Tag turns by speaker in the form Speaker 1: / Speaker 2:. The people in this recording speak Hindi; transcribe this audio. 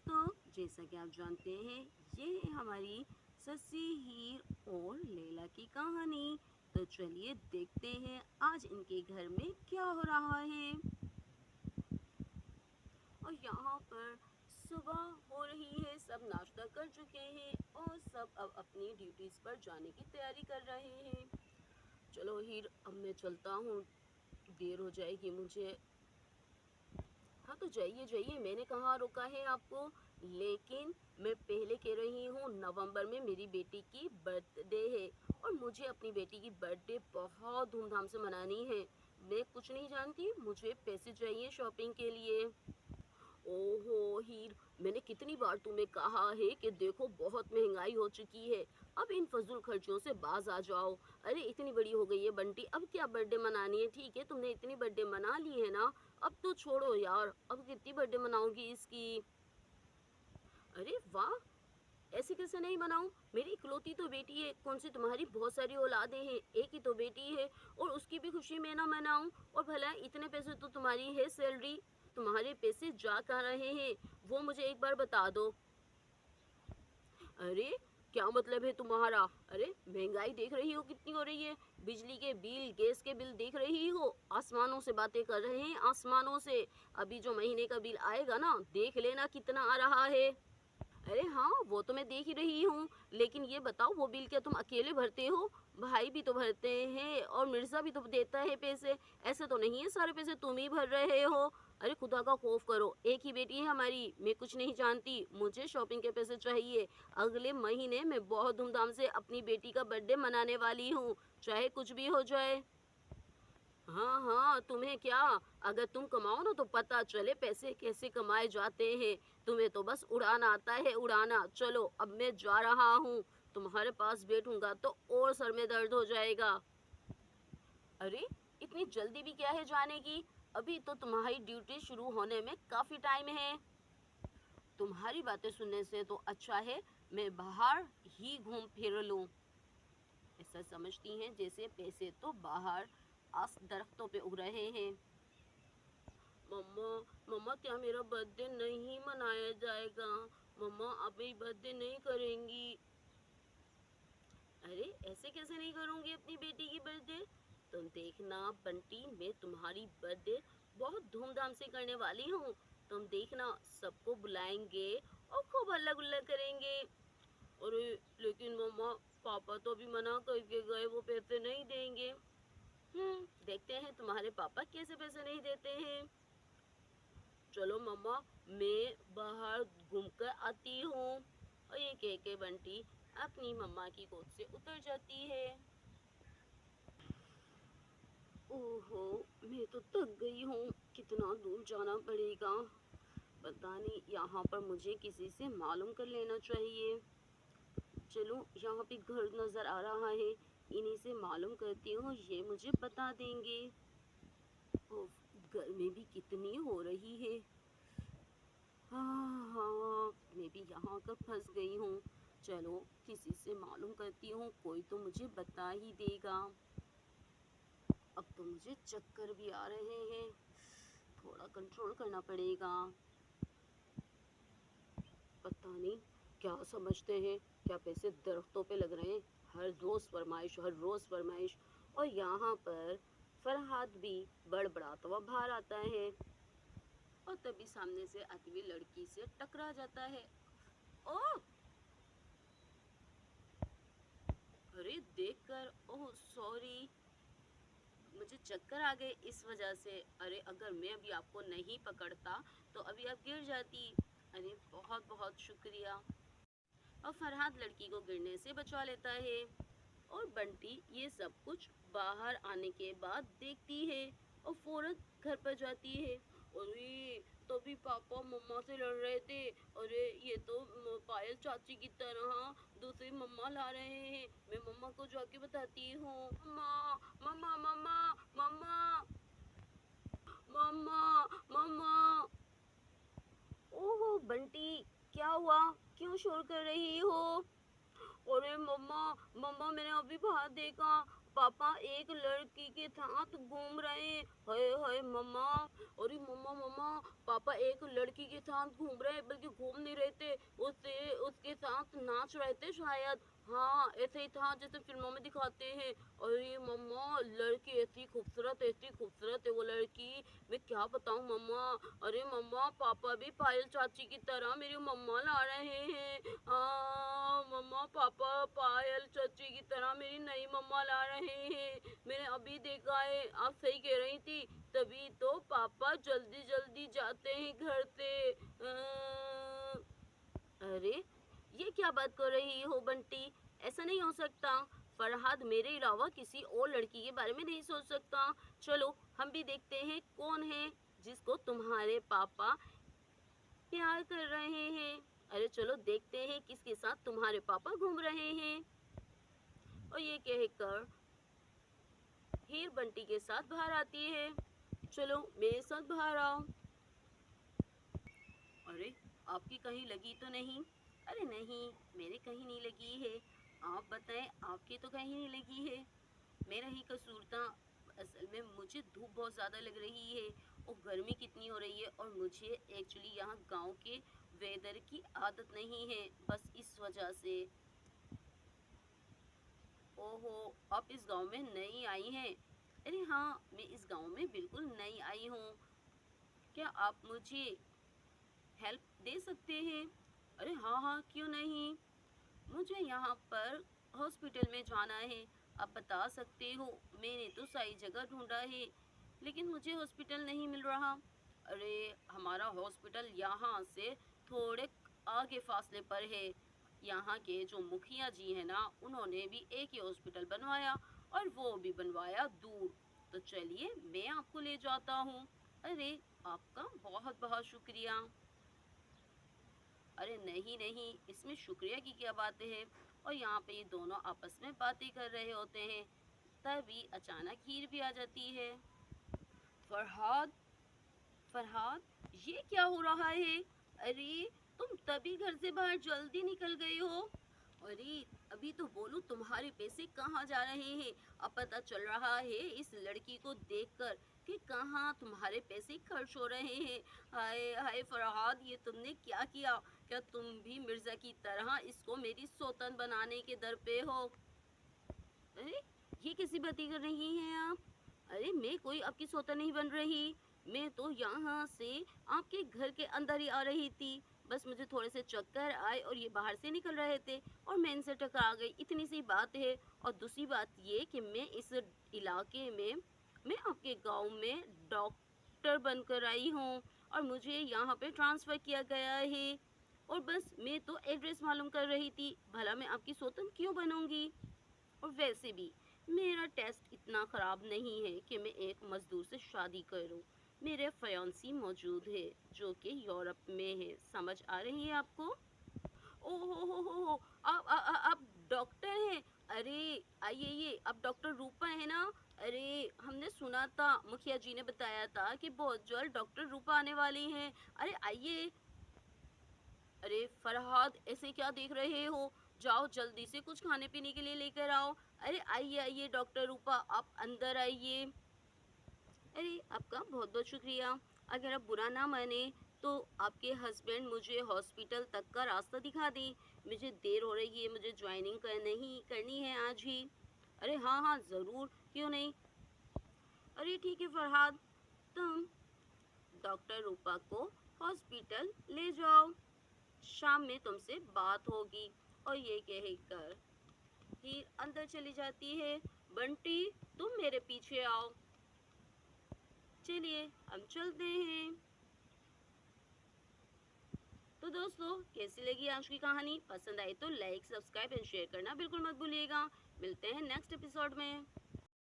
Speaker 1: दोस्तों, जैसा कि आप जानते हैं, ये है हमारी सस्सी हीर और लैला की कहानी। तो चलिए देखते हैं आज इनके घर में क्या हो रहा है। और यहाँ पर सुबह हो रही है, सब नाश्ता कर चुके हैं और सब अब अपनी ड्यूटीज पर जाने की तैयारी कर रहे हैं। चलो हीर, अब मैं चलता हूँ, देर हो जाएगी मुझे। हाँ तो जाइए जाइए, मैंने कहाँ रोका है आपको। लेकिन मैं पहले कह रही हूँ, नवंबर में मेरी बेटी की बर्थडे है और मुझे अपनी बेटी की बर्थडे बहुत धूमधाम से मनानी है। मैं कुछ नहीं जानती, मुझे पैसे चाहिए शॉपिंग के लिए। ओहो हीर, मैंने कितनी बार तुम्हें कहा है कि देखो बहुत महंगाई हो चुकी है, अब इन फजूल खर्चों से बाज आ जाओ। अरे इतनी बड़ी हो गई है बंटी, अब क्या बर्थडे मनानी है। ठीक है, तुमने इतनी बर्थडे मना ली है ना, अब तो छोड़ो यार, अब कितनी बर्थडे मनाओगी इसकी। अरे वाह, ऐसे कैसे नहीं मनाऊं, मेरी इकलौती तो बेटी है। कौन सी तुम्हारी बहुत सारी औलादे हैं, एक ही तो बेटी है और उसकी भी खुशी में ना मनाऊं। और भला इतने पैसे तो तुम्हारी है सैलरी, तुम्हारे पैसे जा कहाँ रहे हैं वो मुझे एक बार बता दो। अरे क्या मतलब है तुम्हारा। अरे महंगाई देख रही हो कितनी हो रही है, बिजली के बिल गैस के बिल देख रही हो, आसमानों से बातें कर रहे हैं, आसमानों से। अभी जो महीने का बिल आएगा ना, देख लेना कितना आ रहा है। अरे हाँ, वो तो मैं देख ही रही हूँ, लेकिन ये बताओ वो बिल क्या तुम अकेले भरते हो, भाई भी तो भरते हैं और मिर्जा भी तो देता है पैसे। ऐसे तो नहीं है सारे पैसे तुम ही भर रहे हो। अरे खुदा का खौफ करो, एक ही बेटी है हमारी, मैं कुछ नहीं जानती, मुझे शॉपिंग के पैसे चाहिए। अगले महीने मैं बहुत धूमधाम से अपनी बेटी का बर्थडे मनाने वाली हूँ, चाहे कुछ भी हो जाए। हाँ हाँ, तुम्हें क्या, अगर तुम कमाओ ना तो पता चले पैसे कैसे कमाए जाते हैं। तुम्हें तो बस उड़ाना आता है, उड़ाना। चलो अब मैं जा रहा हूँ, तुम्हारे पास बैठूंगा तो और सर में दर्द हो जाएगा। अरे इतनी जल्दी भी क्या है जाने की, अभी तो तुम्हारी ड्यूटी शुरू होने में काफी टाइम है। तुम्हारी बातें सुनने से तो अच्छा है मैं बाहर ही घूम फिर लूं। ऐसा समझती हैं जैसे पैसे तो बाहर आस दरख्तों पे उग रहे हैं। मम्मा, मम्मा क्या मेरा बर्थडे नहीं मनाया जाएगा। मम्मा अभी बर्थडे नहीं करेंगी। अरे ऐसे कैसे नहीं करूंगी अपनी बेटी की बर्थडे। तुम देखना बंटी, मैं तुम्हारी बर्थडे बहुत धूमधाम से करने वाली हूँ। तुम देखना, सबको बुलाएंगे और खूब हल्ला गुल्ला करेंगे। अरे लेकिन मम्मा, पापा तो अभी मना करके गए, वो पैसे नहीं देंगे। देखते हैं तुम्हारे पापा कैसे पैसे नहीं देते हैं। चलो मम्मा, मैं बाहर घूमकर आती हूँ। और ये कह के बंटी अपनी मम्मा की गोद से उतर जाती है। ओहो, मैं तो थक गई हूँ, कितना दूर जाना पड़ेगा। पता नहीं, यहाँ पर मुझे किसी से मालूम कर लेना चाहिए। चलो यहाँ पे घर नजर आ रहा है, इन्हीं से मालूम करती हूँ, ये मुझे बता देंगे। ओह, गर्मी भी कितनी हो रही है। हाँ हाँ, मैं भी यहाँ आकर फंस गई हूँ। चलो किसी से मालूम करती हूँ, कोई तो मुझे बता ही देगा। अब तो मुझे चक्कर भी आ रहे हैं, थोड़ा कंट्रोल करना पड़ेगा। पता नहीं क्या समझते हैं, क्या पैसे दरख्तों पे लग रहे हैं, हर रोज फरमाइश, हर रोज फरमाइश। और यहाँ पर फरहाद भी बड़बड़ाता हुआ बाहर आता है और तभी सामने से आती हुई लड़की से टकरा जाता है। ओह, अरे देखकर, ओह सॉरी, मुझे चक्कर आ गए इस वजह से। अरे अगर मैं अभी आपको नहीं पकड़ता तो अभी आप गिर जाती। अरे बहुत बहुत शुक्रिया। और फरहाद लड़की को गिरने से बचा लेता है और बंटी ये सब कुछ बाहर आने के बाद देखती है और फौरन घर पर जाती है। अरे तभी पापा मम्मा से लड़ रहे थे। अरे ये तो पायल चाची की तरह दूसरी मम्मा ला रहे हैं, मैं मम्मा को जाके बताती हूँ। मम्मा, मम्मा, मम्मा, मम्मा, मम्मा, मम्मा। ओहो बंटी, क्या हुआ, क्यों शोर कर रही हो। अरे मम्मा, मम्मा मैंने अभी बाहर देखा, पापा एक लड़की के साथ घूम रहे हैं। हाय हाय मम्मा, अरे मम्मा मम्मा, पापा एक लड़की के साथ घूम रहे हैं, बल्कि घूम नहीं रहे थे, उससे उसके साथ नाच रहे थे शायद। हाँ, ऐसे ही था जैसे फिल्मों में दिखाते हैं। अरे मम्मा, लड़की ऐसी खूबसूरत है वो लड़की, मैं क्या बताऊँ मम्मा। अरे मम्मा, पापा भी पायल चाची की तरह मेरी मम्मा ला रहे हैं। मम्मा, पापा पायल चाची की तरह मेरी नई मम्मा ला रहे हैं। मैंने अभी देखा है, आप सही कह रही थी, तभी तो पापा जल्दी जल्दी जाते हैं घर से। अरे, ये क्या बात कर रही हो बंटी? ऐसा नहीं हो सकता। फरहाद मेरे अलावा किसी और लड़की के बारे में नहीं सोच सकता। चलो हम भी देखते हैं कौन है जिसको तुम्हारे पापा प्यार कर रहे हैं। अरे चलो देखते हैं किसके साथ तुम्हारे पापा घूम रहे हैं। और ये कहकर हीर बंटी के साथ बाहर आती है। चलो मेरे साथ बाहर आओ। अरे, आपकी कहीं लगी तो नहीं? अरे नहीं, मेरे कहीं नहीं लगी है। आप बताएं, आपकी तो कहीं नहीं लगी है। मेरा ही कसूर था। असल में मुझे धूप बहुत ज़्यादा लग रही है और गर्मी कितनी हो रही है, और मुझे एक्चुअली यहाँ गांव के वेदर की आदत नहीं है, बस इस वजह से। ओहो, आप इस गांव में नई आई हैं? अरे हाँ, मैं इस गांव में बिल्कुल नई आई हूँ। क्या आप मुझे हेल्प दे सकते हैं? अरे हाँ हाँ, क्यों नहीं। मुझे यहाँ पर हॉस्पिटल में जाना है। आप बता सकते हो, मैंने तो सही जगह ढूंढा है, लेकिन मुझे हॉस्पिटल नहीं मिल रहा। अरे, हमारा हॉस्पिटल यहाँ से थोड़े आगे फासले पर है। यहाँ के जो मुखिया जी हैं ना, उन्होंने भी एक ही हॉस्पिटल बनवाया, और वो भी बनवाया दूर। तो चलिए मैं आपको ले जाता हूँ। अरे, आपका बहुत बहुत शुक्रिया। अरे नहीं नहीं, इसमें शुक्रिया की क्या बातें हैं। और यहाँ पे ये दोनों आपस में बातें कर रहे होते हैं, तभी अचानक हीर भी आ जाती है। फरहाद, फरहाद, ये क्या हो रहा है? अरे, तुम तभी घर से बाहर जल्दी निकल गए हो। अरे, अभी तो बोलो तुम्हारे पैसे कहाँ जा रहे हैं। अब पता चल रहा है इस लड़की को देखकर कि कहाँ तुम्हारे पैसे खर्च हो रहे हैं। हाय हाय फरहाद, ये तुमने क्या किया? क्या तुम भी मिर्जा की तरह इसको मेरी सौतन बनाने के दर पे हो? अरे, ये कैसी बातें कर रही हैं आप? अरे, मैं कोई आपकी सौतन नहीं बन रही। मैं तो यहाँ से आपके घर के अंदर ही आ रही थी। बस मुझे थोड़े से चक्कर आए और ये बाहर से निकल रहे थे, और मैं इनसे टकरा गई, इतनी सी बात है। और दूसरी बात ये कि मैं इस इलाके में, मैं आपके गांव में डॉक्टर बनकर आई हूँ, और मुझे यहाँ पे ट्रांसफ़र किया गया है। और बस मैं तो एड्रेस मालूम कर रही थी, भला मैं आपकी सौतन क्यों बनूंगी? और वैसे भी मेरा टेस्ट इतना ख़राब नहीं है कि मैं एक मज़दूर से शादी करूं। मेरे फियांसी मौजूद है जो कि यूरोप में है। समझ आ रही है आपको? ओहो हो, आप डॉक्टर हैं? अरे आइए, ये आप डॉक्टर रूपा है ना? अरे, हमने सुना था, मुखिया जी ने बताया था कि बहुत जल्द डॉक्टर रूपा आने वाली हैं। अरे आइए। अरे फरहाद, ऐसे क्या देख रहे हो? जाओ जल्दी से कुछ खाने पीने के लिए लेकर आओ। अरे आइए आइए डॉक्टर रूपा, आप अंदर आइए। अरे, आपका बहुत बहुत शुक्रिया। अगर आप बुरा ना माने तो आपके हस्बैंड मुझे हॉस्पिटल तक का रास्ता दिखा दें। मुझे देर हो रही है, मुझे ज्वाइनिंग करनी है आज ही। अरे हाँ हाँ, ज़रूर, क्यों नहीं। अरे ठीक है फरहाद, तुम डॉक्टर रूपा को हॉस्पिटल ले जाओ, शाम में तुमसे बात होगी। और ये कहकर हीर अंदर चली जाती है। बंटी, तुम मेरे पीछे आओ। चलिए हम चलते हैं। तो दोस्तों, कैसी लगी आज की कहानी? पसंद आई तो लाइक, सब्सक्राइब एंड शेयर करना बिल्कुल मत भूलिएगा। मिलते हैं नेक्स्ट एपिसोड में।